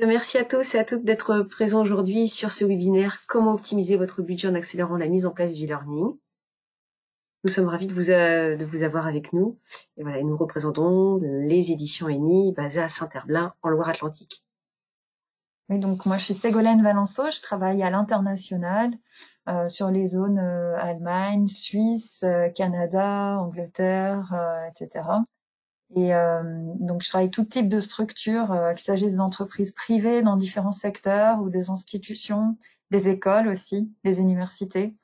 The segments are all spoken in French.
Merci à tous et à toutes d'être présents aujourd'hui sur ce webinaire « Comment optimiser votre budget en accélérant la mise en place du e-learning ». Nous sommes ravis de vous avoir avec nous. Et voilà, nous représentons les éditions ENI basées à Saint-Herblain en Loire-Atlantique. Oui, donc moi je suis Ségolène Valenceau, je travaille à l'international sur les zones Allemagne, Suisse, Canada, Angleterre, etc. Et donc je travaille tout type de structures, qu'il s'agisse d'entreprises privées dans différents secteurs ou des institutions, des écoles aussi, des universités.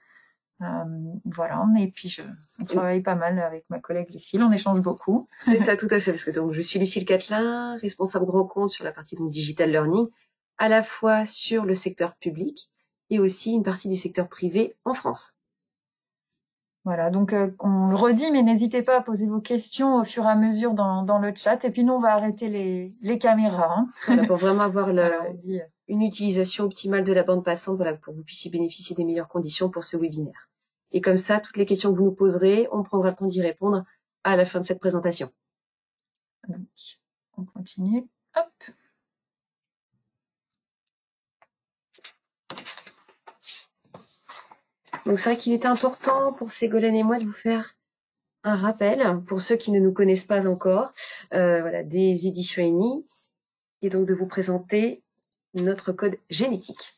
Voilà, et puis on travaille pas mal avec ma collègue Lucille, on échange beaucoup. C'est ça, tout à fait, parce que donc je suis Lucille Catelin, responsable grand compte sur la partie donc digital learning, à la fois sur le secteur public et aussi une partie du secteur privé en France. Voilà, donc on le redit, mais n'hésitez pas à poser vos questions au fur et à mesure dans le chat. Et puis nous, on va arrêter les caméras. Hein. Voilà, pour vraiment avoir une utilisation optimale de la bande passante, voilà, pour que vous puissiez bénéficier des meilleures conditions pour ce webinaire. Et comme ça, toutes les questions que vous nous poserez, on prendra le temps d'y répondre à la fin de cette présentation. Donc, on continue. Hop. Donc c'est vrai qu'il était important pour Ségolène et moi de vous faire un rappel, pour ceux qui ne nous connaissent pas encore, voilà, des éditions ENI, et donc de vous présenter notre code génétique.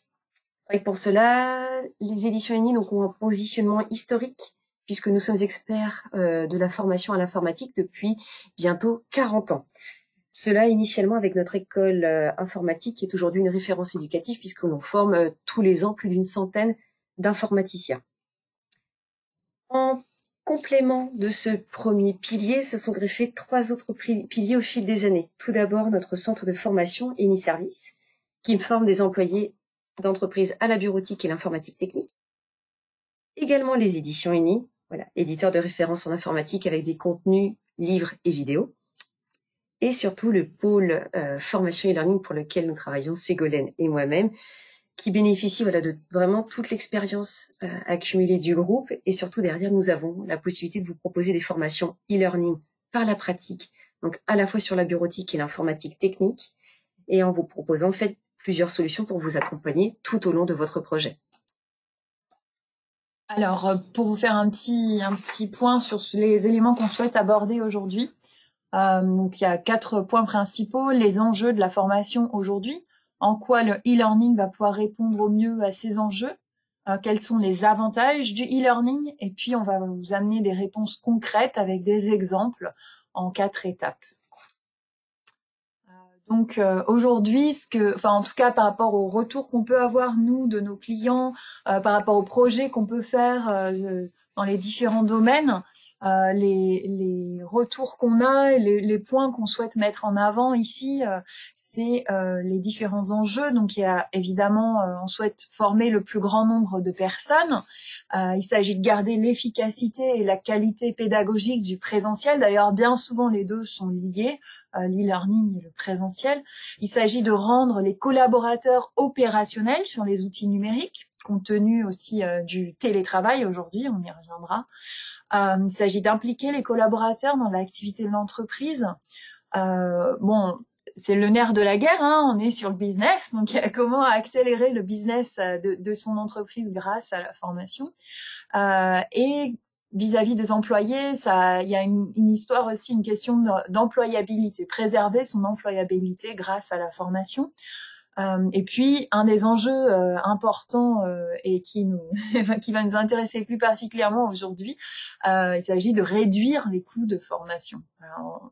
Et pour cela, les éditions ENI donc, ont un positionnement historique, puisque nous sommes experts de la formation à l'informatique depuis bientôt 40 ans. Cela initialement avec notre école informatique, qui est aujourd'hui une référence éducative, puisque l'on forme tous les ans plus d'une centaine d'informaticiens. En complément de ce premier pilier, se sont greffés 3 autres piliers au fil des années. Tout d'abord, notre centre de formation ENI Service, qui forme des employés d'entreprises à la bureautique et l'informatique technique. Également les éditions ENI, voilà, éditeurs de référence en informatique avec des contenus, livres et vidéos. Et surtout le pôle formation et learning pour lequel nous travaillons, Ségolène et moi-même, qui bénéficie voilà, de vraiment toute l'expérience accumulée du groupe. Et surtout derrière, nous avons la possibilité de vous proposer des formations e-learning par la pratique, donc à la fois sur la bureautique et l'informatique technique, et en vous proposant en fait plusieurs solutions pour vous accompagner tout au long de votre projet. Alors, pour vous faire un petit point sur les éléments qu'on souhaite aborder aujourd'hui, donc il y a 4 points principaux. Les enjeux de la formation aujourd'hui, en quoi le e-learning va pouvoir répondre au mieux à ces enjeux, quels sont les avantages du e-learning, et puis on va vous amener des réponses concrètes avec des exemples en 4 étapes. Donc aujourd'hui, en tout cas par rapport aux retours qu'on peut avoir nous de nos clients, par rapport aux projets qu'on peut faire dans les différents domaines, les retours qu'on a, et les points qu'on souhaite mettre en avant ici, c'est les différents enjeux. Donc il y a évidemment, on souhaite former le plus grand nombre de personnes. Il s'agit de garder l'efficacité et la qualité pédagogique du présentiel. D'ailleurs, bien souvent les deux sont liés, l'e-learning et le présentiel. Il s'agit de rendre les collaborateurs opérationnels sur les outils numériques, compte tenu aussi du télétravail aujourd'hui, on y reviendra. Il s'agit d'impliquer les collaborateurs dans l'activité de l'entreprise. C'est le nerf de la guerre, hein, on est sur le business, donc comment accélérer le business de son entreprise grâce à la formation. Et vis-à-vis des employés, il y a une histoire aussi, une question d'employabilité, préserver son employabilité grâce à la formation. Et puis, un des enjeux importants et qui va nous intéresser plus particulièrement aujourd'hui, il s'agit de réduire les coûts de formation.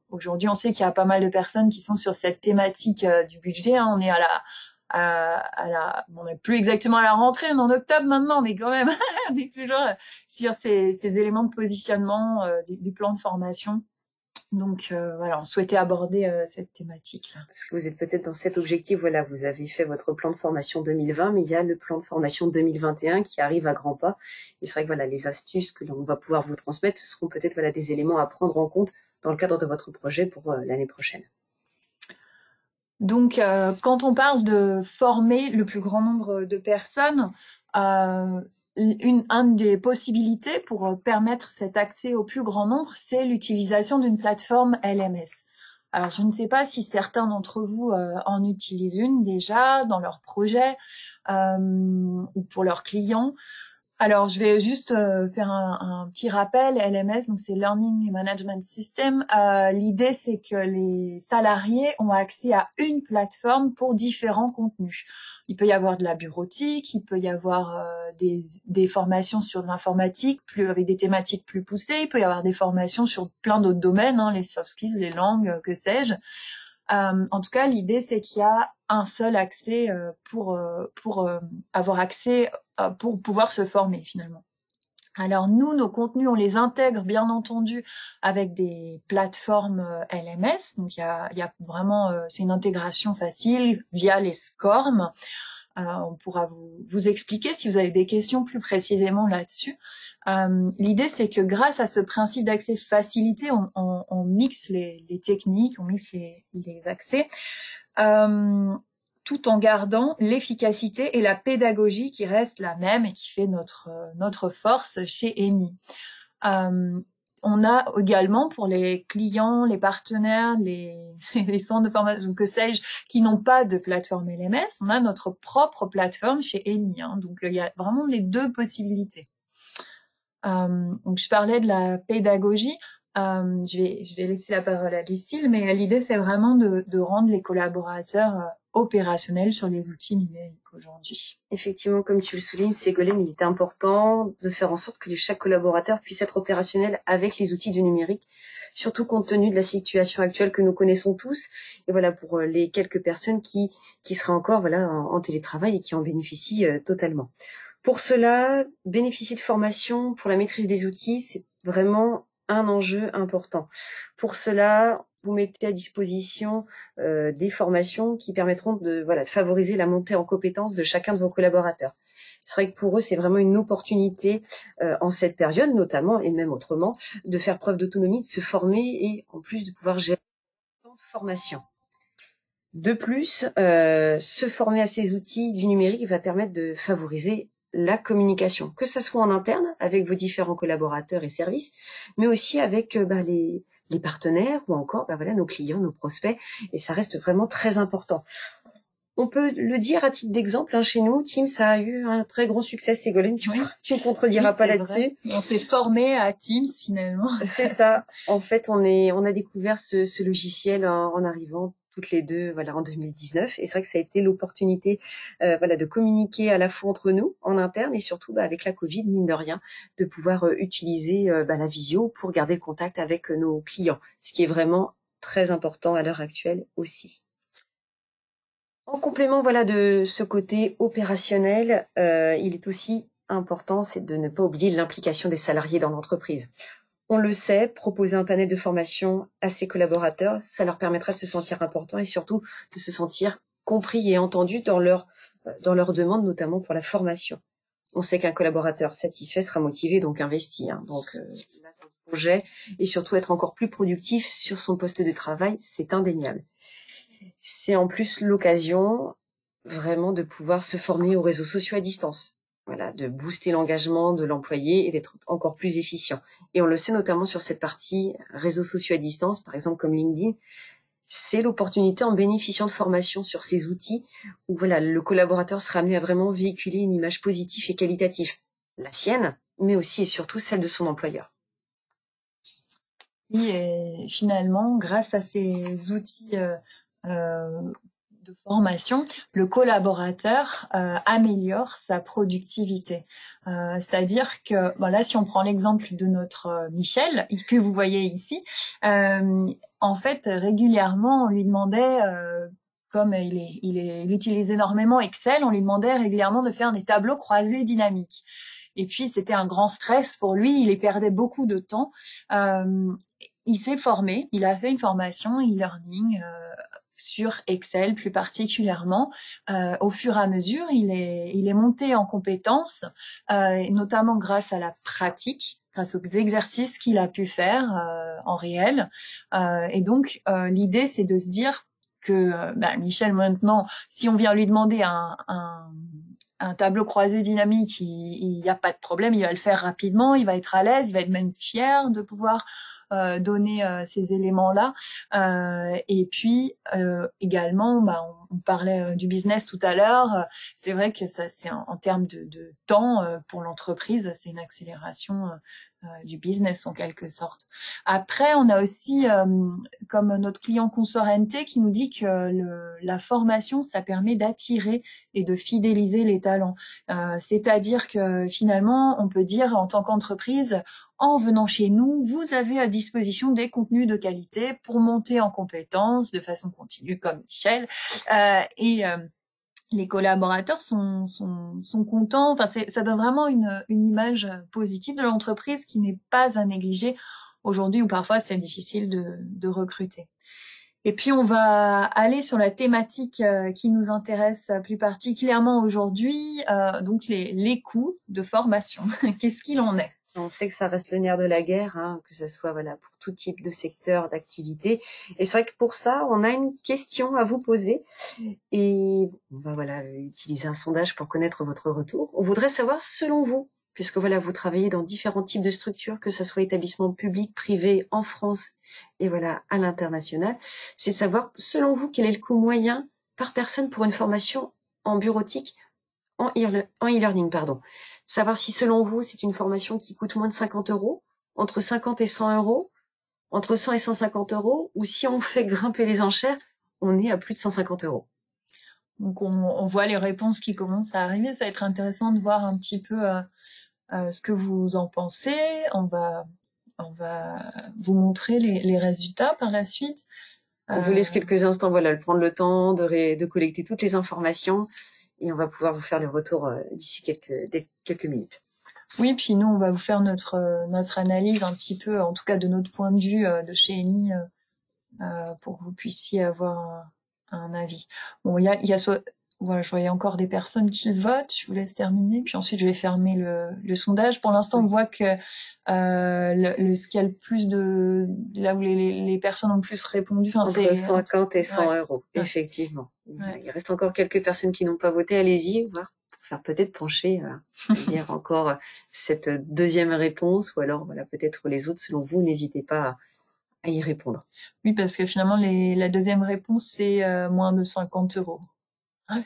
Aujourd'hui, on sait qu'il y a pas mal de personnes qui sont sur cette thématique du budget. Hein. On est on n'est plus exactement à la rentrée, on est en octobre maintenant, mais quand même, on est toujours sur ces éléments de positionnement du plan de formation. Donc voilà, on souhaitait aborder cette thématique-là. Parce que vous êtes peut-être dans cet objectif, voilà, vous avez fait votre plan de formation 2020, mais il y a le plan de formation 2021 qui arrive à grands pas. Et c'est vrai que voilà, les astuces que l'on va pouvoir vous transmettre seront peut-être voilà, des éléments à prendre en compte dans le cadre de votre projet pour l'année prochaine. Donc, quand on parle de former le plus grand nombre de personnes, une des possibilités pour permettre cet accès au plus grand nombre, c'est l'utilisation d'une plateforme LMS. Alors, je ne sais pas si certains d'entre vous en utilisent une déjà dans leur projet ou pour leurs clients. Alors, je vais juste faire un petit rappel. LMS, donc c'est Learning Management System. L'idée, c'est que les salariés ont accès à une plateforme pour différents contenus. Il peut y avoir de la bureautique, il peut y avoir des formations sur l'informatique, plus avec des thématiques plus poussées. Il peut y avoir des formations sur plein d'autres domaines, les soft skills, les langues, que sais-je. En tout cas, l'idée, c'est qu'il y a un seul accès pour avoir accès pour pouvoir se former finalement. Alors nous, nos contenus, on les intègre bien entendu avec des plateformes LMS. Donc il y a vraiment, c'est une intégration facile via les SCORM. On pourra vous expliquer si vous avez des questions plus précisément là-dessus. L'idée, c'est que grâce à ce principe d'accès facilité, on mixe les techniques, on mixe les accès, tout en gardant l'efficacité et la pédagogie qui reste la même et qui fait notre force chez Eni. On a également pour les clients, les partenaires, les centres de formation, que sais-je, qui n'ont pas de plateforme LMS, on a notre propre plateforme chez Eni. Donc il y a vraiment les deux possibilités. Donc je parlais de la pédagogie. Je vais laisser la parole à Lucille, mais l'idée c'est vraiment de rendre les collaborateurs opérationnels sur les outils numériques aujourd'hui. Effectivement, comme tu le soulignes, Ségolène, il est important de faire en sorte que chaque collaborateur puisse être opérationnel avec les outils du numérique, surtout compte tenu de la situation actuelle que nous connaissons tous. Et voilà, pour les quelques personnes qui seraient encore en télétravail et qui en bénéficient totalement. Pour cela, bénéficier de formation pour la maîtrise des outils, c'est vraiment un enjeu important. Pour cela, vous mettez à disposition des formations qui permettront de favoriser la montée en compétences de chacun de vos collaborateurs. C'est vrai que pour eux, c'est vraiment une opportunité en cette période, notamment, et même autrement, de faire preuve d'autonomie, de se former et en plus de pouvoir gérer tant de formations. De plus, se former à ces outils du numérique va permettre de favoriser la communication, que ça soit en interne avec vos différents collaborateurs et services, mais aussi avec les partenaires ou encore nos clients, nos prospects, et ça reste vraiment très important. On peut le dire à titre d'exemple, chez nous, Teams a eu un très gros succès. Ségolène, tu ne contrediras pas là-dessus. On s'est formé à Teams finalement. C'est ça. En fait, on a découvert ce logiciel en arrivant toutes les deux en 2019, et c'est vrai que ça a été l'opportunité de communiquer à la fois entre nous en interne et surtout avec la Covid, mine de rien, de pouvoir utiliser la visio pour garder le contact avec nos clients, ce qui est vraiment très important à l'heure actuelle aussi. En complément de ce côté opérationnel, il est aussi important, c'est de ne pas oublier l'implication des salariés dans l'entreprise. On le sait, proposer un panel de formation à ses collaborateurs, ça leur permettra de se sentir importants et surtout de se sentir compris et entendus dans leurs demandes, notamment pour la formation. On sait qu'un collaborateur satisfait sera motivé, donc investi. Donc, le projet et surtout être encore plus productif sur son poste de travail, c'est indéniable. C'est en plus l'occasion vraiment de pouvoir se former aux réseaux sociaux à distance. De booster l'engagement de l'employé et d'être encore plus efficient. Et on le sait notamment sur cette partie réseaux sociaux à distance, par exemple comme LinkedIn, c'est l'opportunité en bénéficiant de formations sur ces outils où le collaborateur sera amené à vraiment véhiculer une image positive et qualitative, la sienne, mais aussi et surtout celle de son employeur. Et finalement, grâce à ces outils de formation, le collaborateur améliore sa productivité. C'est-à-dire que, là, si on prend l'exemple de notre Michel, que vous voyez ici, en fait, régulièrement, on lui demandait, comme il utilise énormément Excel, on lui demandait régulièrement de faire des tableaux croisés dynamiques. Et puis, c'était un grand stress pour lui, il y perdait beaucoup de temps. Il s'est formé, il a fait une formation e-learning sur Excel plus particulièrement. Au fur et à mesure, il est monté en compétences, notamment grâce à la pratique, grâce aux exercices qu'il a pu faire en réel. Et donc, l'idée, c'est de se dire que Michel, maintenant, si on vient lui demander un tableau croisé dynamique, il n'y a pas de problème, il va le faire rapidement, il va être à l'aise, il va être même fier de pouvoir donner ces éléments-là. Et puis également, on parlait du business tout à l'heure. C'est vrai que ça, c'est en termes de temps pour l'entreprise, c'est une accélération du business en quelque sorte. Après, on a aussi comme notre client Consorente qui nous dit que la formation, ça permet d'attirer et de fidéliser les talents. C'est-à-dire que finalement, on peut dire en tant qu'entreprise, en venant chez nous, vous avez à disposition des contenus de qualité pour monter en compétences de façon continue, comme Michel. Les collaborateurs sont contents. Enfin, ça donne vraiment une image positive de l'entreprise qui n'est pas à négliger aujourd'hui où parfois c'est difficile de recruter. Et puis on va aller sur la thématique qui nous intéresse plus particulièrement aujourd'hui, donc les coûts de formation. Qu'est-ce qu'il en est? On sait que ça reste le nerf de la guerre, hein, que ce soit voilà pour tout type de secteur d'activité. Et c'est vrai que pour ça, on a une question à vous poser. Et on va voilà utiliser un sondage pour connaître votre retour. On voudrait savoir, selon vous, puisque voilà vous travaillez dans différents types de structures, que ce soit établissements publics, privés, en France et voilà à l'international, c'est de savoir, selon vous, quel est le coût moyen par personne pour une formation en bureautique, en e-learning, pardon. Savoir si, selon vous, c'est une formation qui coûte moins de 50 €, entre 50 et 100 €, entre 100 et 150 €, ou si on fait grimper les enchères, on est à plus de 150 €. Donc on voit les réponses qui commencent à arriver. Ça va être intéressant de voir un petit peu ce que vous en pensez. On va vous montrer les résultats par la suite. On vous laisse quelques instants, voilà, prendre le temps de collecter toutes les informations et on va pouvoir vous faire le retour d'ici quelques minutes. Oui, puis nous, on va vous faire notre analyse un petit peu, en tout cas de notre point de vue de chez Eni, pour que vous puissiez avoir un avis. Bon, il y a soit, voilà, je voyais encore des personnes qui votent. Je vous laisse terminer, puis ensuite je vais fermer le sondage. Pour l'instant, on voit que ce qui a le plus de là où les personnes ont le plus répondu, enfin entre 50 et 100 €, effectivement. Ouais. Il reste encore quelques personnes qui n'ont pas voté. Allez-y, voir pour faire peut-être pencher, dire encore cette deuxième réponse, ou alors voilà peut-être les autres selon vous. N'hésitez pas à y répondre. Oui, parce que finalement, la deuxième réponse, c'est moins de 50 €. Ouais.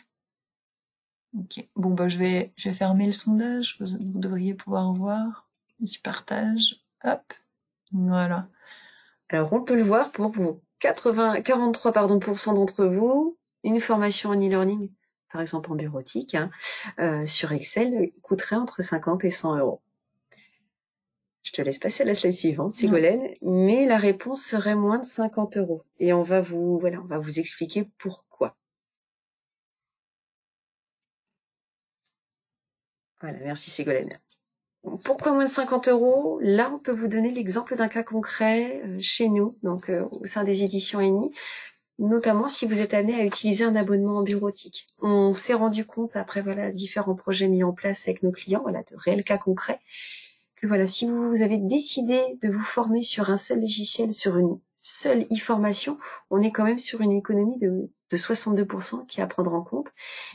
Ok. Bon, je vais fermer le sondage. Vous devriez pouvoir voir. Je partage. Hop. Voilà. Alors, on peut le voir pour vous. 43% d'entre vous, une formation en e-learning, par exemple en bureautique, sur Excel, coûterait entre 50 et 100 €. Je te laisse passer à la slide suivante, Ségolène, mais la réponse serait moins de 50 €. Et on va vous expliquer pourquoi. Voilà, merci Ségolène. Pourquoi moins de 50 €? Là, on peut vous donner l'exemple d'un cas concret chez nous, donc au sein des éditions Eni, notamment si vous êtes amené à utiliser un abonnement en bureautique. On s'est rendu compte, après voilà différents projets mis en place avec nos clients, voilà de réels cas concrets, que voilà, si vous avez décidé de vous former sur un seul logiciel, sur une seule e-formation, on est quand même sur une économie de 62% qui est à prendre en compte.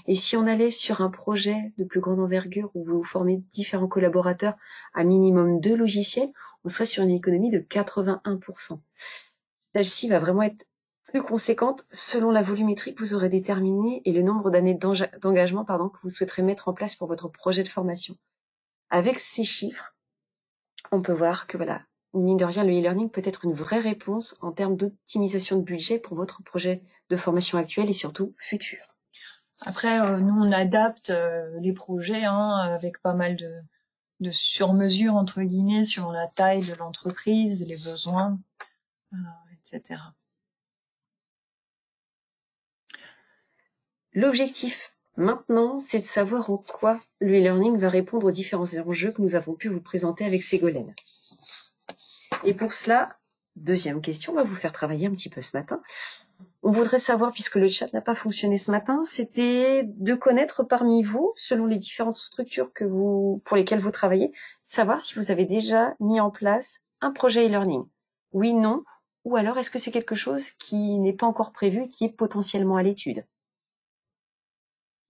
Et si on allait sur un projet de plus grande envergure où vous formez différents collaborateurs à minimum 2 logiciels, on serait sur une économie de 81%. Celle-ci va vraiment être plus conséquente selon la volumétrie que vous aurez déterminée et le nombre d'années d'engagement que vous souhaiterez mettre en place pour votre projet de formation. Avec ces chiffres, on peut voir que voilà, mine de rien, le e-learning peut être une vraie réponse en termes d'optimisation de budget pour votre projet de formation actuel et surtout futur. Après, nous, on adapte les projets avec pas mal de sur-mesure, entre guillemets, sur la taille de l'entreprise, les besoins, etc. L'objectif maintenant, c'est de savoir en quoi le e-learning va répondre aux différents enjeux que nous avons pu vous présenter avec Ségolène. Et pour cela, deuxième question, on va vous faire travailler un petit peu ce matin. On voudrait savoir, puisque le chat n'a pas fonctionné ce matin, c'était de connaître parmi vous, selon les différentes structures pour lesquelles vous travaillez, savoir si vous avez déjà mis en place un projet e-learning. Oui, non, ou alors est-ce que c'est quelque chose qui n'est pas encore prévu, qui est potentiellement à l'étude?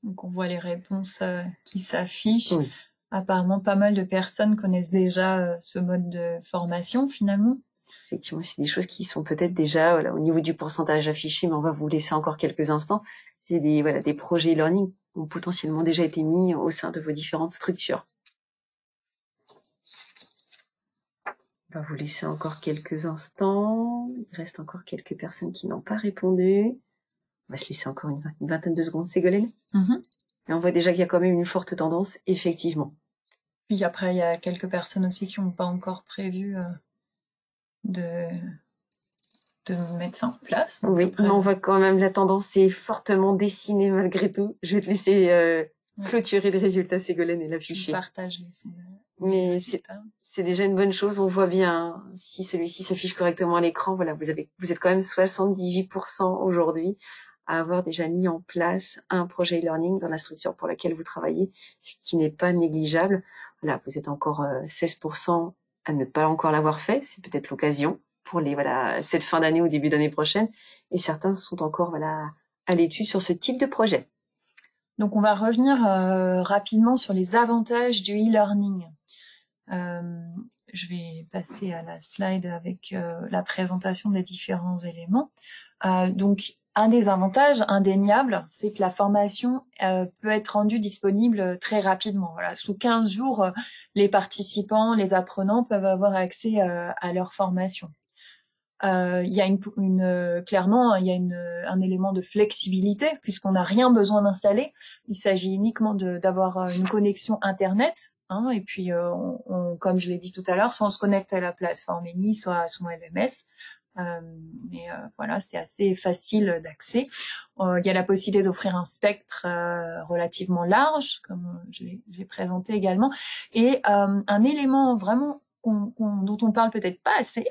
Donc on voit les réponses qui s'affichent. Oui. Apparemment, pas mal de personnes connaissent déjà ce mode de formation finalement. Effectivement, c'est des choses qui sont peut-être déjà voilà, au niveau du pourcentage affiché, mais on va vous laisser encore quelques instants. C'est des projets e-learning qui ont potentiellement déjà été mis au sein de vos différentes structures. On va vous laisser encore quelques instants. Il reste encore quelques personnes qui n'ont pas répondu. On va se laisser encore une vingtaine de secondes, Ségolène. Et on voit déjà qu'il y a quand même une forte tendance, effectivement. Puis après, il y a quelques personnes aussi qui n'ont pas encore prévu de mettre ça en place. Donc oui, après, mais on voit quand même la tendance est fortement dessinée malgré tout. Je vais te laisser clôturer le résultat, Ségolène, et l'afficher. Je partage les Mais résultats. C'est déjà une bonne chose. On voit bien hein, si celui-ci s'affiche correctement à l'écran. Voilà, vous êtes quand même 78% aujourd'hui à avoir déjà mis en place un projet e-learning dans la structure pour laquelle vous travaillez, ce qui n'est pas négligeable. Voilà, vous êtes encore 16% à ne pas encore l'avoir fait. C'est peut-être l'occasion pour cette fin d'année ou début d'année prochaine. Et certains sont encore à l'étude sur ce type de projet. Donc, on va revenir rapidement sur les avantages du e-learning. Je vais passer à la slide avec la présentation des différents éléments. Donc, un des avantages indéniables, c'est que la formation peut être rendue disponible très rapidement. Voilà, sous 15 jours, les participants, les apprenants peuvent avoir accès à leur formation. Il y a clairement il y a un élément de flexibilité puisqu'on n'a rien besoin d'installer. Il s'agit uniquement d'avoir une connexion internet. Hein, et puis, comme je l'ai dit tout à l'heure, soit on se connecte à la plateforme ENI, soit à son LMS. Voilà, c'est assez facile d'accès. Il y a la possibilité d'offrir un spectre relativement large, comme je l'ai présenté également, et un élément vraiment dont on parle peut-être pas assez,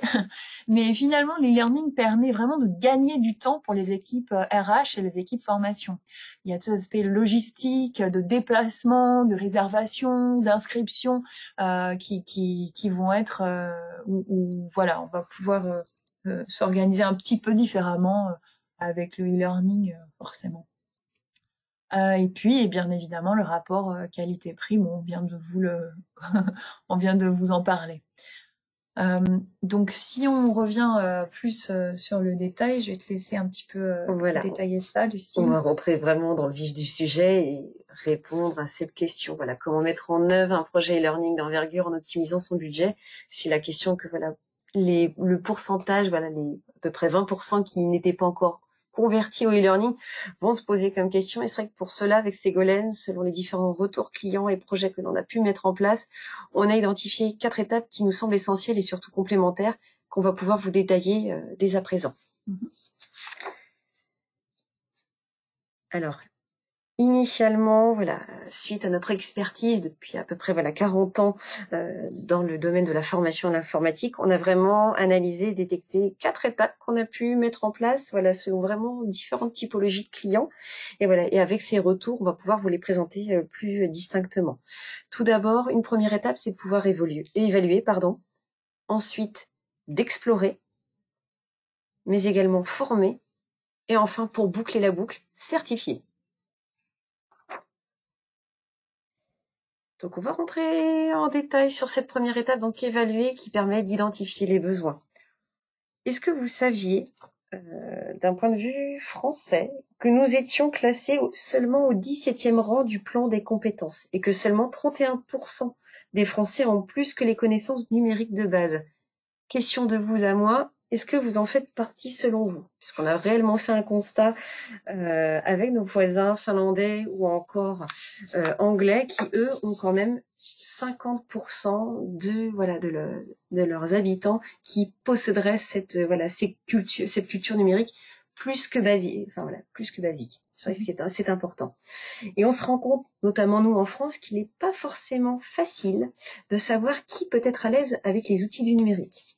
mais finalement l'e-learning permet vraiment de gagner du temps pour les équipes RH et les équipes formation. Il y a tout l'aspect logistique, de déplacement, de réservation, d'inscription qui vont être où voilà, on va pouvoir s'organiser un petit peu différemment avec le e-learning forcément. Et puis, et bien évidemment, le rapport qualité-prix, bon, on vient de vous en parler. Donc, si on revient plus sur le détail, je vais te laisser un petit peu détailler ça, Lucie. On va rentrer vraiment dans le vif du sujet et répondre à cette question. Voilà, comment mettre en œuvre un projet e-learning d'envergure en optimisant son budget. C'est la question que le pourcentage, les à peu près 20% qui n'étaient pas encore convertis au e-learning vont se poser comme question. Et c'est vrai que pour cela, avec Ségolène, selon les différents retours clients et projets que l'on a pu mettre en place, on a identifié 4 étapes qui nous semblent essentielles et surtout complémentaires qu'on va pouvoir vous détailler dès à présent. Alors, initialement, suite à notre expertise depuis à peu près 40 ans dans le domaine de la formation en informatique, on a vraiment analysé, détecté 4 étapes qu'on a pu mettre en place, selon vraiment différentes typologies de clients. Et avec ces retours, on va pouvoir vous les présenter plus distinctement. Tout d'abord, une première étape, c'est de pouvoir évaluer. Ensuite, d'explorer, mais également former. Et enfin, pour boucler la boucle, certifier. Donc, on va rentrer en détail sur cette première étape, donc évaluer, qui permet d'identifier les besoins. Est-ce que vous saviez, d'un point de vue français, que nous étions classés seulement au 17e rang du plan des compétences et que seulement 31% des Français ont plus que les connaissances numériques de base? Question de vous à moi, est-ce que vous en faites partie selon vous? Puisqu'on a réellement fait un constat avec nos voisins finlandais ou encore anglais qui, eux, ont quand même 50% de leurs habitants qui posséderaient cette culture numérique plus que basique. C'est vrai que c'est important. Et on se rend compte, notamment nous en France, qu'il n'est pas forcément facile de savoir qui peut être à l'aise avec les outils du numérique.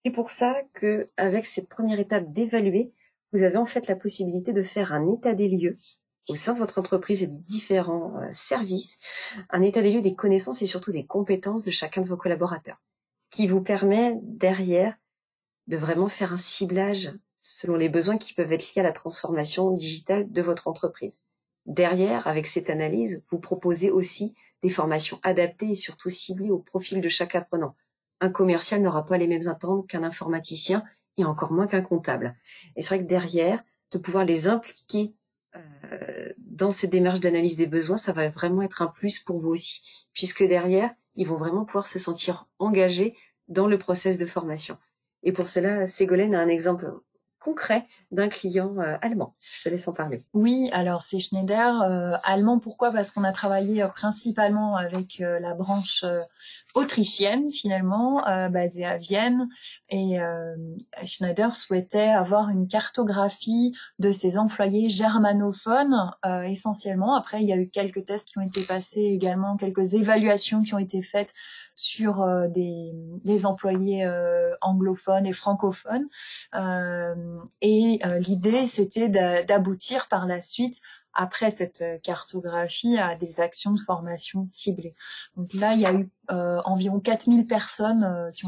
C'est pour ça que, avec cette première étape d'évaluer, vous avez en fait la possibilité de faire un état des lieux au sein de votre entreprise et des différents services, un état des lieux des connaissances et surtout des compétences de chacun de vos collaborateurs, ce qui vous permet derrière de vraiment faire un ciblage selon les besoins qui peuvent être liés à la transformation digitale de votre entreprise. Derrière, avec cette analyse, vous proposez aussi des formations adaptées et surtout ciblées au profil de chaque apprenant. Un commercial n'aura pas les mêmes attentes qu'un informaticien et encore moins qu'un comptable. Et c'est vrai que derrière, de pouvoir les impliquer dans cette démarche d'analyse des besoins, ça va vraiment être un plus pour vous aussi, puisque derrière, ils vont vraiment pouvoir se sentir engagés dans le process de formation. Et pour cela, Ségolène a un exemple concret d'un client allemand. Je te laisse en parler. Oui, alors c'est Schneider allemand. Pourquoi? Parce qu'on a travaillé principalement avec la branche autrichienne finalement, basée à Vienne, et Schneider souhaitait avoir une cartographie de ses employés germanophones essentiellement. Après, il y a eu quelques tests qui ont été passés également, quelques évaluations qui ont été faites sur des employés anglophones et francophones. L'idée, c'était d'aboutir par la suite, après cette cartographie, à des actions de formation ciblées. Donc là, il y a eu environ 4000 personnes qui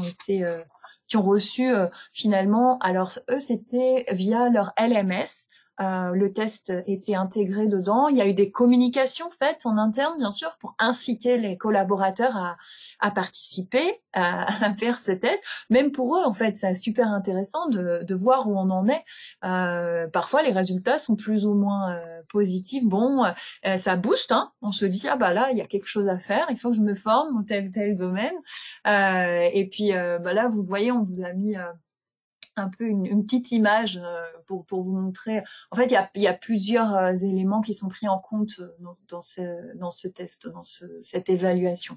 ont reçu finalement. Alors eux, c'était via leur LMS. Le test était intégré dedans. Il y a eu des communications faites en interne, bien sûr, pour inciter les collaborateurs à participer, à faire ces tests. Même pour eux, en fait, c'est super intéressant de voir où on en est. Parfois, les résultats sont plus ou moins positifs. Bon, ça booste, hein. On se dit, ah bah là, il y a quelque chose à faire. Il faut que je me forme dans tel ou tel domaine. Et puis, bah là, vous voyez, on vous a mis un peu une petite image pour vous montrer. En fait, il y a plusieurs éléments qui sont pris en compte dans ce test, cette évaluation.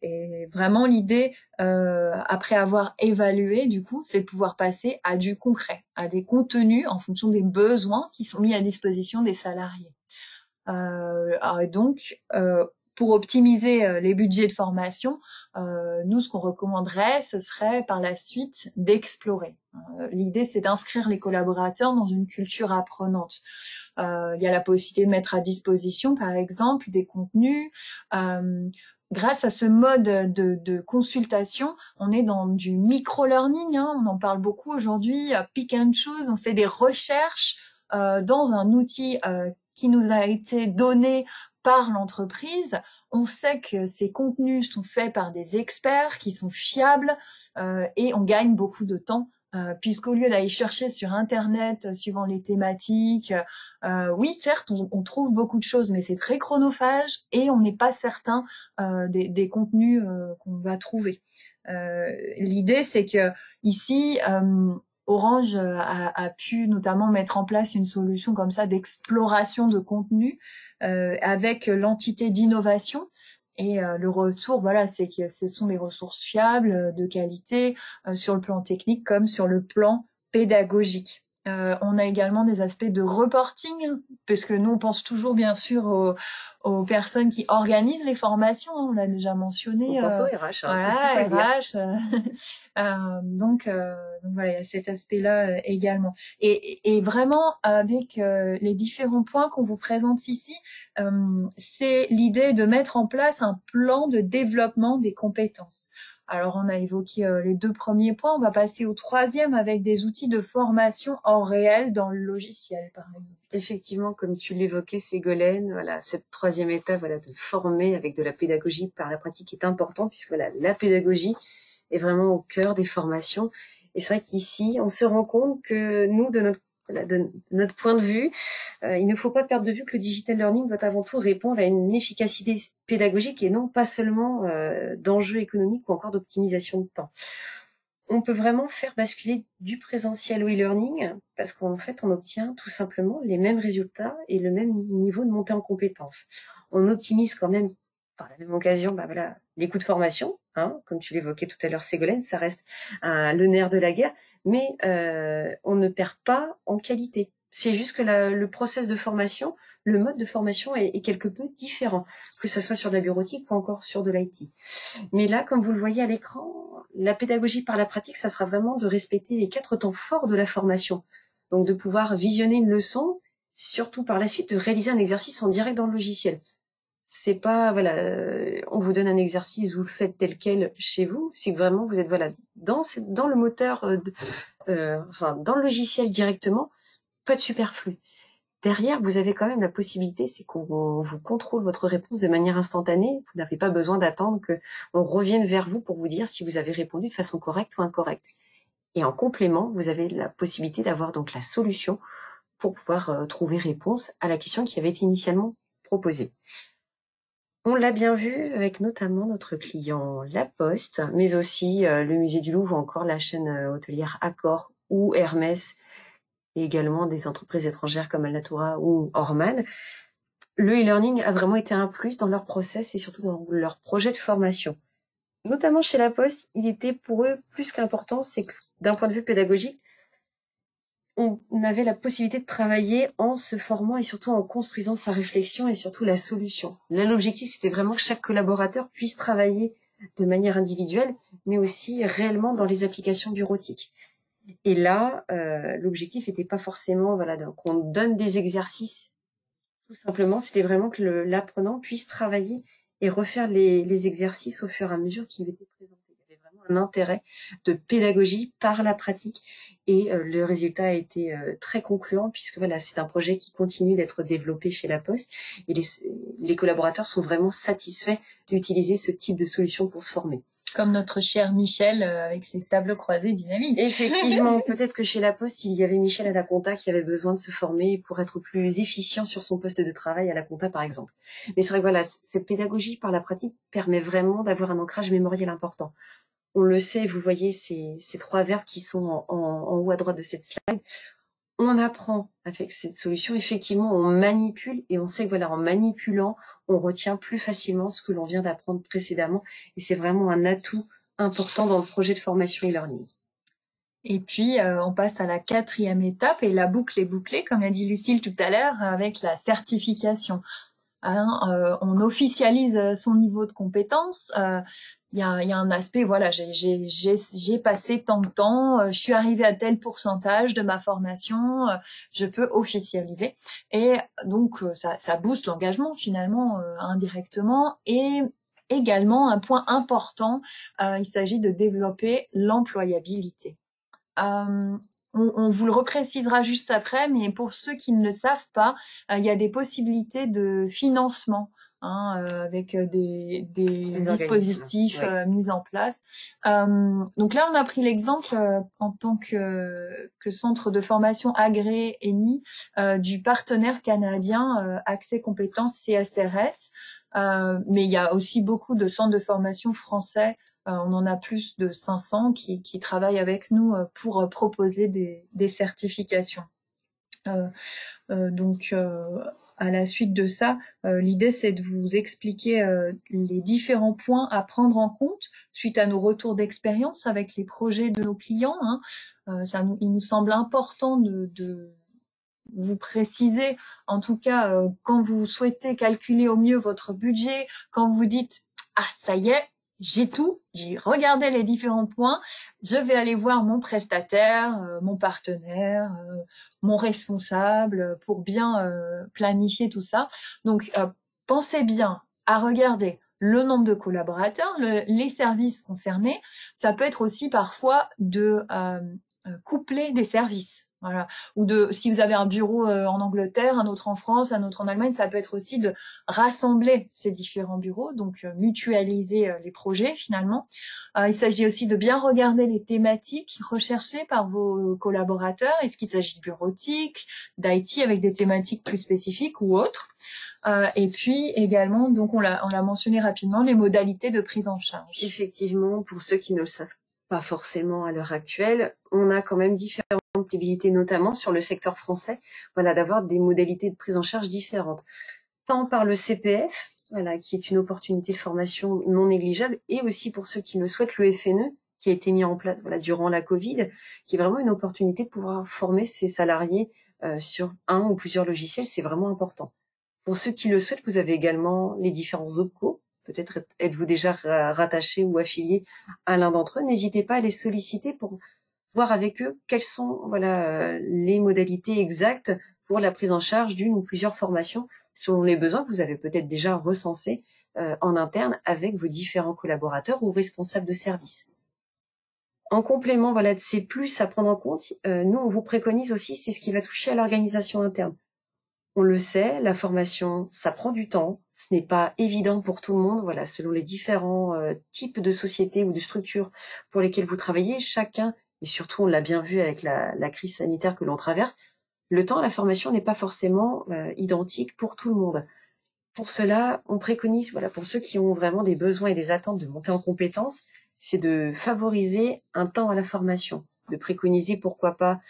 Et vraiment, l'idée, après avoir évalué, du coup, c'est de pouvoir passer à du concret, à des contenus en fonction des besoins qui sont mis à disposition des salariés. Donc, pour optimiser les budgets de formation, nous, ce qu'on recommanderait, ce serait par la suite d'explorer. L'idée, c'est d'inscrire les collaborateurs dans une culture apprenante. Il y a la possibilité de mettre à disposition, par exemple, des contenus. Grâce à ce mode de consultation, on est dans du micro-learning, hein, on en parle beaucoup aujourd'hui, pick and choose, on fait des recherches dans un outil qui nous a été donné par l'entreprise. On sait que ces contenus sont faits par des experts qui sont fiables et on gagne beaucoup de temps. Puisqu'au lieu d'aller chercher sur Internet, suivant les thématiques, oui, certes, on trouve beaucoup de choses, mais c'est très chronophage et on n'est pas certain des contenus qu'on va trouver. L'idée, c'est que ici, Orange a pu notamment mettre en place une solution comme ça d'exploration de contenu avec l'entité d'innovation. Et le retour, voilà, c'est que ce sont des ressources fiables, de qualité, sur le plan technique comme sur le plan pédagogique. On a également des aspects de reporting, parce que nous, on pense toujours, bien sûr, aux personnes qui organisent les formations, hein, on l'a déjà mentionné. On pense au RH. Voilà, RH. Donc voilà, il y a cet aspect-là également. Et vraiment, avec les différents points qu'on vous présente ici, c'est l'idée de mettre en place un plan de développement des compétences. Alors, on a évoqué les deux premiers points. On va passer au troisième avec des outils de formation en réel dans le logiciel, par exemple. Effectivement, comme tu l'évoquais, Ségolène, voilà, cette troisième étape, voilà, de former avec de la pédagogie par la pratique est importante, puisque voilà, la pédagogie est vraiment au cœur des formations. Et c'est vrai qu'ici, on se rend compte que nous, de notre point de vue, il ne faut pas perdre de vue que le digital learning doit avant tout répondre à une efficacité pédagogique et non pas seulement d'enjeux économiques ou encore d'optimisation de temps. On peut vraiment faire basculer du présentiel au e-learning parce qu'en fait, on obtient tout simplement les mêmes résultats et le même niveau de montée en compétences. On optimise quand même, par la même occasion, voilà, les coûts de formation, hein, comme tu l'évoquais tout à l'heure, Ségolène, ça reste le nerf de la guerre, mais on ne perd pas en qualité. C'est juste que le process de formation, le mode de formation est quelque peu différent, que ce soit sur de la bureautique ou encore sur de l'IT. Mais là, comme vous le voyez à l'écran, la pédagogie par la pratique, ça sera vraiment de respecter les 4 temps forts de la formation. Donc de pouvoir visionner une leçon, surtout par la suite de réaliser un exercice en direct dans le logiciel. C'est pas, voilà, on vous donne un exercice, vous le faites tel quel chez vous. Si vraiment vous êtes, voilà, dans le moteur, dans le logiciel directement, pas de superflu. derrière, vous avez quand même la possibilité, c'est qu'on vous contrôle votre réponse de manière instantanée. Vous n'avez pas besoin d'attendre qu'on revienne vers vous pour vous dire si vous avez répondu de façon correcte ou incorrecte. Et en complément, vous avez la possibilité d'avoir donc la solution pour pouvoir trouver réponse à la question qui avait été initialement proposée. On l'a bien vu avec notamment notre client La Poste, mais aussi le Musée du Louvre ou encore la chaîne hôtelière Accor ou Hermès, et également des entreprises étrangères comme Alnatura ou Orman. Le e-learning a vraiment été un plus dans leur process et surtout dans leur projet de formation. Notamment chez La Poste, il était pour eux plus qu'important, c'est que d'un point de vue pédagogique, on avait la possibilité de travailler en se formant et surtout en construisant sa réflexion et surtout la solution. Là, l'objectif, c'était vraiment que chaque collaborateur puisse travailler de manière individuelle, mais aussi réellement dans les applications bureautiques. Et là, l'objectif n'était pas forcément qu'on donne des exercices. Tout simplement, c'était vraiment que l'apprenant puisse travailler et refaire les exercices au fur et à mesure qu'il était présenté. Il y avait vraiment un intérêt de pédagogie par la pratique et le résultat a été très concluant puisque c'est un projet qui continue d'être développé chez La Poste et les collaborateurs sont vraiment satisfaits d'utiliser ce type de solution pour se former. Comme notre cher Michel avec ses tableaux croisés dynamiques. Effectivement, peut-être que chez La Poste, il y avait Michel à la compta qui avait besoin de se former pour être plus efficient sur son poste de travail à la compta, par exemple. Mais c'est vrai que cette pédagogie par la pratique permet vraiment d'avoir un ancrage mémoriel important. On le sait, vous voyez ces 3 verbes qui sont en haut à droite de cette slide. On apprend avec cette solution, effectivement, on manipule et on sait que en manipulant, on retient plus facilement ce que l'on vient d'apprendre précédemment et c'est vraiment un atout important dans le projet de formation e-learning. Et puis, on passe à la 4e étape et la boucle est bouclée, comme l'a dit Lucille tout à l'heure, avec la certification. On officialise son niveau de compétence. Il y a un aspect, j'ai passé tant de temps, je suis arrivée à tel pourcentage de ma formation, je peux officialiser. Et donc, ça booste l'engagement finalement indirectement. Et également, un point important, il s'agit de développer l'employabilité. On vous le reprécisera juste après, mais pour ceux qui ne le savent pas, il y a des possibilités de financement avec des dispositifs mis en place. Donc là, on a pris l'exemple en tant que centre de formation agréé ENI du partenaire canadien Accès Compétences CSRS. Mais il y a aussi beaucoup de centres de formation français. On en a plus de 500 qui travaillent avec nous pour proposer des certifications. Donc, à la suite de ça, l'idée, c'est de vous expliquer les différents points à prendre en compte suite à nos retours d'expérience avec les projets de nos clients. Il nous semble important de vous préciser, en tout cas, quand vous souhaitez calculer au mieux votre budget, quand vous dites « Ah, ça y est, j'ai regardé les différents points, je vais aller voir mon prestataire, mon partenaire, mon responsable pour bien planifier tout ça. » Donc, pensez bien à regarder le nombre de collaborateurs, les services concernés. Ça peut être aussi parfois de coupler des services. Voilà. Ou si vous avez un bureau en Angleterre, un autre en France, un autre en Allemagne, ça peut être aussi de rassembler ces différents bureaux, donc mutualiser les projets finalement. Il s'agit aussi de bien regarder les thématiques recherchées par vos collaborateurs. Est-ce qu'il s'agit de bureautique, d'IT avec des thématiques plus spécifiques ou autres? Et puis également, donc on l'a mentionné rapidement, les modalités de prise en charge. Effectivement, pour ceux qui ne le savent pas forcément à l'heure actuelle, on a quand même différentes possibilités, notamment sur le secteur français, d'avoir des modalités de prise en charge différentes. Tant par le CPF, qui est une opportunité de formation non négligeable, et aussi pour ceux qui le souhaitent, le FNE, qui a été mis en place durant la Covid, qui est vraiment une opportunité de pouvoir former ses salariés sur un ou plusieurs logiciels, c'est vraiment important. Pour ceux qui le souhaitent, vous avez également les différents OPCO. Peut-être êtes-vous déjà rattaché ou affilié à l'un d'entre eux. N'hésitez pas à les solliciter pour voir avec eux quelles sont les modalités exactes pour la prise en charge d'une ou plusieurs formations selon les besoins que vous avez peut-être déjà recensés en interne avec vos différents collaborateurs ou responsables de service. En complément de ces plus à prendre en compte, nous on vous préconise aussi, c'est ce qui va toucher à l'organisation interne. On le sait, la formation, ça prend du temps. Ce n'est pas évident pour tout le monde. Voilà, selon les différents types de sociétés ou de structures pour lesquelles vous travaillez, chacun, et surtout on l'a bien vu avec la crise sanitaire que l'on traverse, le temps à la formation n'est pas forcément identique pour tout le monde. Pour cela, on préconise, voilà, pour ceux qui ont vraiment des besoins et des attentes de monter en compétences, c'est de favoriser un temps à la formation, de préconiser pourquoi pas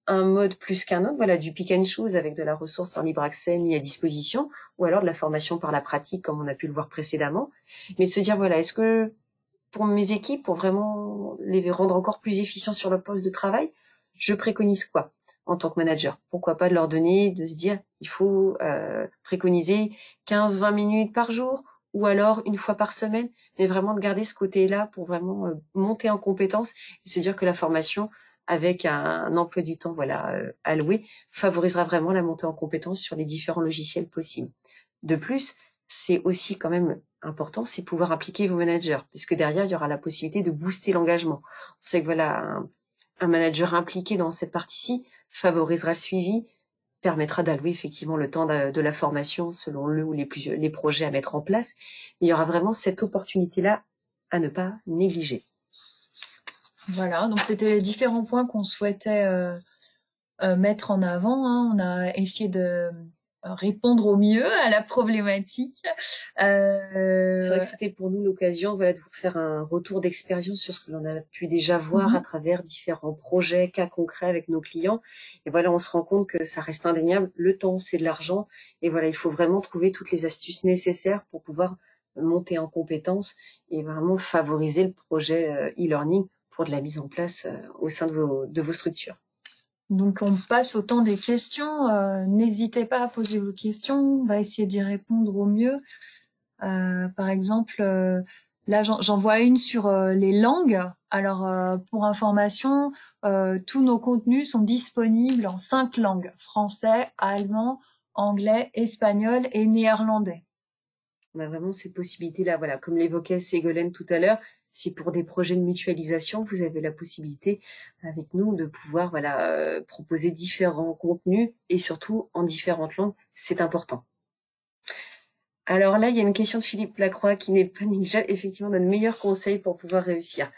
un mode plus qu'un autre, voilà, du pick and choose avec de la ressource en libre accès mis à disposition, ou alors de la formation par la pratique comme on a pu le voir précédemment, mais de se dire voilà, est-ce que pour mes équipes, pour vraiment les rendre encore plus efficients sur le poste de travail, je préconise quoi en tant que manager? Pourquoi pas de leur donner, de se dire, il faut préconiser 15-20 minutes par jour ou alors une fois par semaine, mais vraiment de garder ce côté-là pour vraiment monter en compétence et se dire que la formation avec un emploi du temps alloué favorisera vraiment la montée en compétence sur les différents logiciels possibles. De plus, c'est aussi quand même important, c'est de pouvoir impliquer vos managers, puisque derrière, il y aura la possibilité de booster l'engagement. On sait que voilà, un manager impliqué dans cette partie-ci favorisera le suivi, permettra d'allouer effectivement le temps de la formation selon le ou les projets à mettre en place. Mais il y aura vraiment cette opportunité-là à ne pas négliger. Voilà, donc c'était les différents points qu'on souhaitait mettre en avant. Hein. On a essayé de répondre au mieux à la problématique. C'est vrai que c'était pour nous l'occasion voilà, de vous faire un retour d'expérience sur ce que l'on a pu déjà voir à travers différents projets, cas concrets avec nos clients. Et voilà, on se rend compte que ça reste indéniable. Le temps, c'est de l'argent. Et voilà, il faut vraiment trouver toutes les astuces nécessaires pour pouvoir monter en compétences et vraiment favoriser le projet e-learning pour de la mise en place au sein de vos structures. Donc on passe au temps des questions. N'hésitez pas à poser vos questions. On va essayer d'y répondre au mieux. Par exemple, là j'en vois une sur les langues. Alors pour information, tous nos contenus sont disponibles en 5 langues: français, allemand, anglais, espagnol et néerlandais. On a vraiment cette possibilité-là, voilà, comme l'évoquait Ségolène tout à l'heure, si pour des projets de mutualisation, vous avez la possibilité avec nous de pouvoir proposer différents contenus et surtout en différentes langues, c'est important. Alors là, il y a une question de Philippe Lacroix qui n'est pas négligeable. Effectivement, notre meilleur conseil pour pouvoir réussir,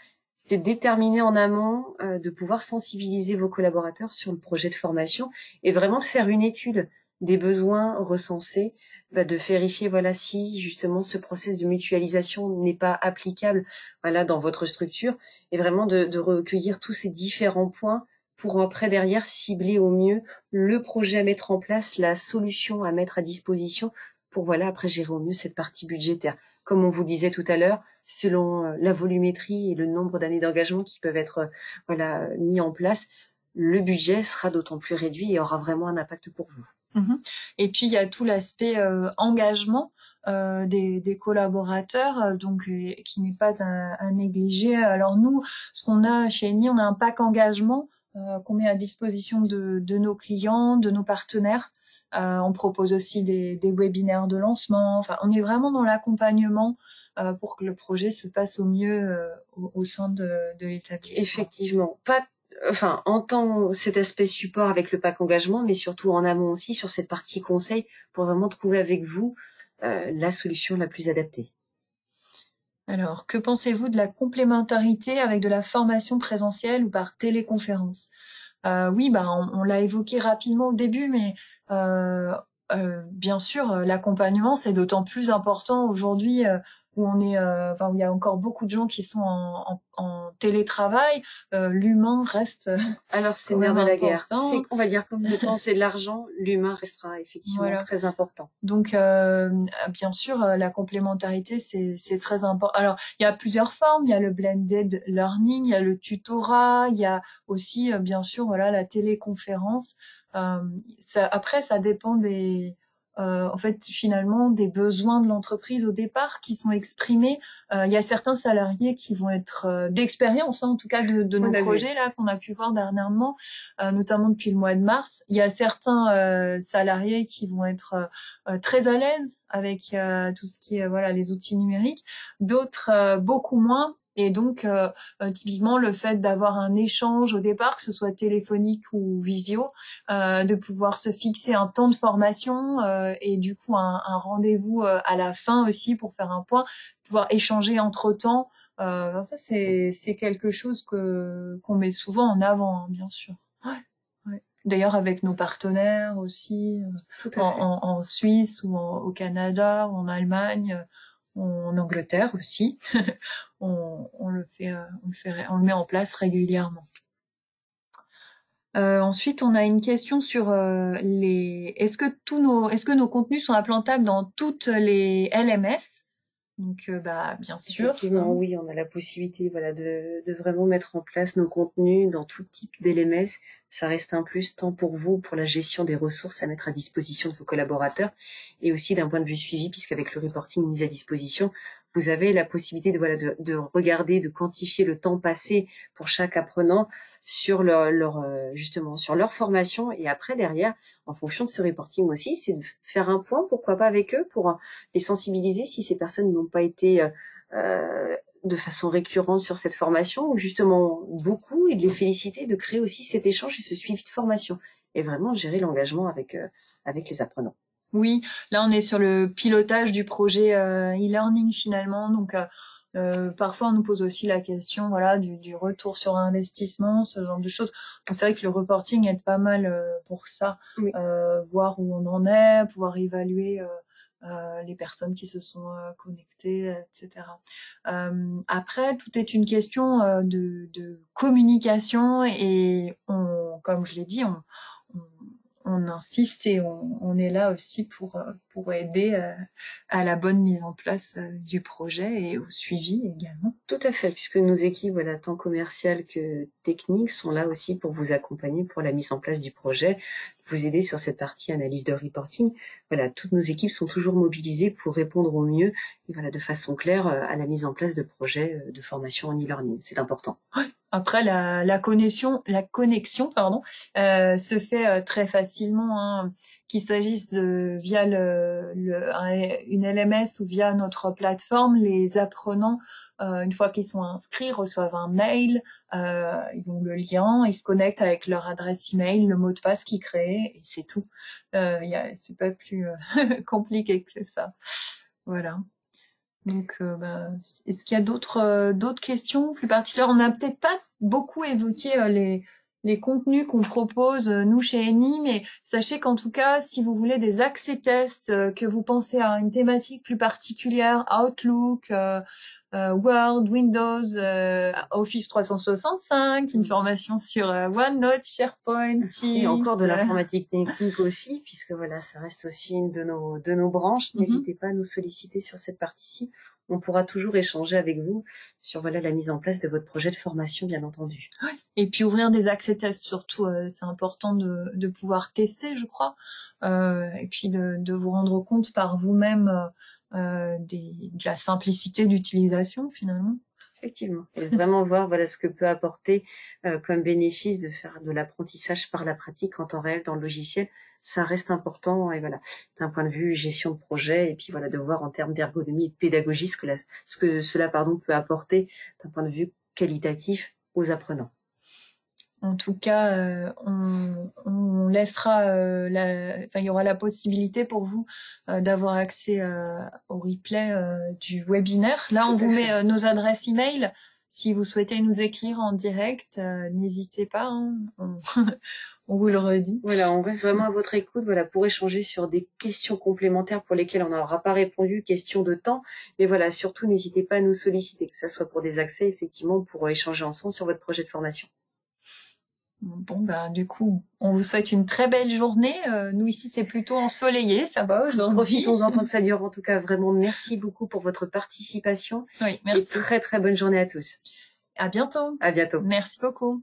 c'est de déterminer en amont, de pouvoir sensibiliser vos collaborateurs sur le projet de formation et vraiment de faire une étude des besoins recensés, de vérifier si justement ce process de mutualisation n'est pas applicable dans votre structure et vraiment de recueillir tous ces différents points pour après derrière cibler au mieux le projet à mettre en place, la solution à mettre à disposition pour après gérer au mieux cette partie budgétaire. Comme on vous disait tout à l'heure, selon la volumétrie et le nombre d'années d'engagement qui peuvent être mis en place, le budget sera d'autant plus réduit et aura vraiment un impact pour vous. Et puis il y a tout l'aspect engagement des collaborateurs, donc qui n'est pas à négliger. Alors nous, ce qu'on a chez Eni, on a un pack engagement qu'on met à disposition de nos clients, de nos partenaires. On propose aussi des webinaires de lancement. Enfin, on est vraiment dans l'accompagnement pour que le projet se passe au mieux au sein de l'établissement. Effectivement, en tant cet aspect support avec le pack engagement, mais surtout en amont aussi sur cette partie conseil pour vraiment trouver avec vous la solution la plus adaptée. Alors, que pensez-vous de la complémentarité avec de la formation présentielle ou par téléconférence? Oui, on l'a évoqué rapidement au début, mais bien sûr, l'accompagnement, c'est d'autant plus important aujourd'hui où on est, où il y a encore beaucoup de gens qui sont en télétravail. L'humain reste. Alors c'est le nerf de la guerre. On va dire comme le temps c'est de l'argent, l'humain restera effectivement très important. Donc bien sûr, la complémentarité c'est très important. Alors il y a plusieurs formes. Il y a le blended learning, il y a le tutorat, il y a aussi bien sûr la téléconférence. Après ça dépend en fait finalement des besoins de l'entreprise au départ qui sont exprimés. Il y a certains salariés qui vont être d'expérience, en tout cas de nos projets là qu'on a pu voir dernièrement, notamment depuis le mois de mars. Il y a certains salariés qui vont être très à l'aise avec tout ce qui est les outils numériques, d'autres beaucoup moins. Et donc, typiquement, le fait d'avoir un échange au départ, que ce soit téléphonique ou visio, de pouvoir se fixer un temps de formation et du coup un rendez-vous à la fin aussi pour faire un point, pouvoir échanger entre-temps. Ça, c'est quelque chose qu'on met souvent en avant, hein, bien sûr. Ouais, ouais. D'ailleurs, avec nos partenaires aussi, Tout à fait. en Suisse ou au Canada ou en Allemagne, en Angleterre aussi. On le fait, on le met en place régulièrement. Ensuite, on a une question sur est-ce que nos contenus sont implantables dans toutes les LMS? Donc, bien sûr. Effectivement, Hein. oui, on a la possibilité, voilà, de vraiment mettre en place nos contenus dans tout type d'LMS. Ça reste un plus tant pour vous, pour la gestion des ressources à mettre à disposition de vos collaborateurs, et aussi d'un point de vue suivi, puisqu'avec le reporting mis à disposition, vous avez la possibilité de regarder, de quantifier le temps passé pour chaque apprenant sur justement sur leur formation, et après derrière, en fonction de ce reporting aussi, c'est de faire un point, pourquoi pas avec eux, pour les sensibiliser si ces personnes n'ont pas été de façon récurrente sur cette formation, ou justement beaucoup, et de les féliciter, de créer aussi cet échange et ce suivi de formation, et vraiment gérer l'engagement avec les apprenants. Oui, là on est sur le pilotage du projet e-learning finalement, donc parfois on nous pose aussi la question, voilà, du retour sur investissement, ce genre de choses. Donc c'est vrai que le reporting aide pas mal pour ça, Oui. Voir où on en est, pouvoir évaluer les personnes qui se sont connectées, etc. Après, tout est une question de communication et comme je l'ai dit, on insiste et on est là aussi pour aider à la bonne mise en place du projet et au suivi également. Tout à fait, puisque nos équipes, voilà, tant commerciales que techniques, sont là aussi pour vous accompagner pour la mise en place du projet, vous aider sur cette partie analyse de reporting. Voilà, toutes nos équipes sont toujours mobilisées pour répondre au mieux, et voilà, de façon claire à la mise en place de projets de formation en e-learning. C'est important. Après, la connexion, pardon, se fait très facilement, hein, qu'il s'agisse via une LMS ou via notre plateforme. Les apprenants, une fois qu'ils sont inscrits, reçoivent un mail, ils ont le lien, ils se connectent avec leur adresse email, le mot de passe qu'ils créent, et c'est tout. C'est pas plus compliqué que ça. Voilà. Donc, est-ce qu'il y a d'autres questions plus particulières? On n'a peut-être pas beaucoup évoqué les contenus qu'on propose nous chez Eni, mais sachez qu'en tout cas, si vous voulez des accès tests, que vous pensez à une thématique plus particulière, Outlook, Word, Windows, Office 365, une formation sur OneNote, SharePoint, Teams. Et encore de l'informatique technique aussi, puisque voilà, ça reste aussi une de nos branches. N'hésitez pas à nous solliciter sur cette partie-ci. On pourra toujours échanger avec vous sur voilà la mise en place de votre projet de formation, bien entendu. Ouais. Et puis ouvrir des accès tests surtout, c'est important de pouvoir tester, je crois, et puis de vous rendre compte par vous-même de la simplicité d'utilisation finalement. Effectivement, et vraiment voir voilà ce que peut apporter comme bénéfice de faire de l'apprentissage par la pratique en temps réel dans le logiciel. Ça reste important, et voilà, d'un point de vue gestion de projet, et puis voilà, de voir en termes d'ergonomie et de pédagogie ce que cela peut apporter d'un point de vue qualitatif aux apprenants. En tout cas, on laissera, il y aura la possibilité pour vous d'avoir accès au replay du webinaire. Là, on vous met nos adresses email. Si vous souhaitez nous écrire en direct, n'hésitez pas. Hein, on vous le redit. Voilà, on reste vraiment à votre écoute, voilà, pour échanger sur des questions complémentaires pour lesquelles on n'aura pas répondu, question de temps. Mais voilà, surtout, n'hésitez pas à nous solliciter, que ça soit pour des accès, effectivement, pour échanger ensemble sur votre projet de formation. Bon, du coup, on vous souhaite une très belle journée. Nous, ici, c'est plutôt ensoleillé, ça va aujourd'hui. Profitons-en tant que ça dure. En tout cas, vraiment, merci beaucoup pour votre participation. Oui, merci. Et très, très bonne journée à tous. À bientôt. À bientôt. Merci beaucoup.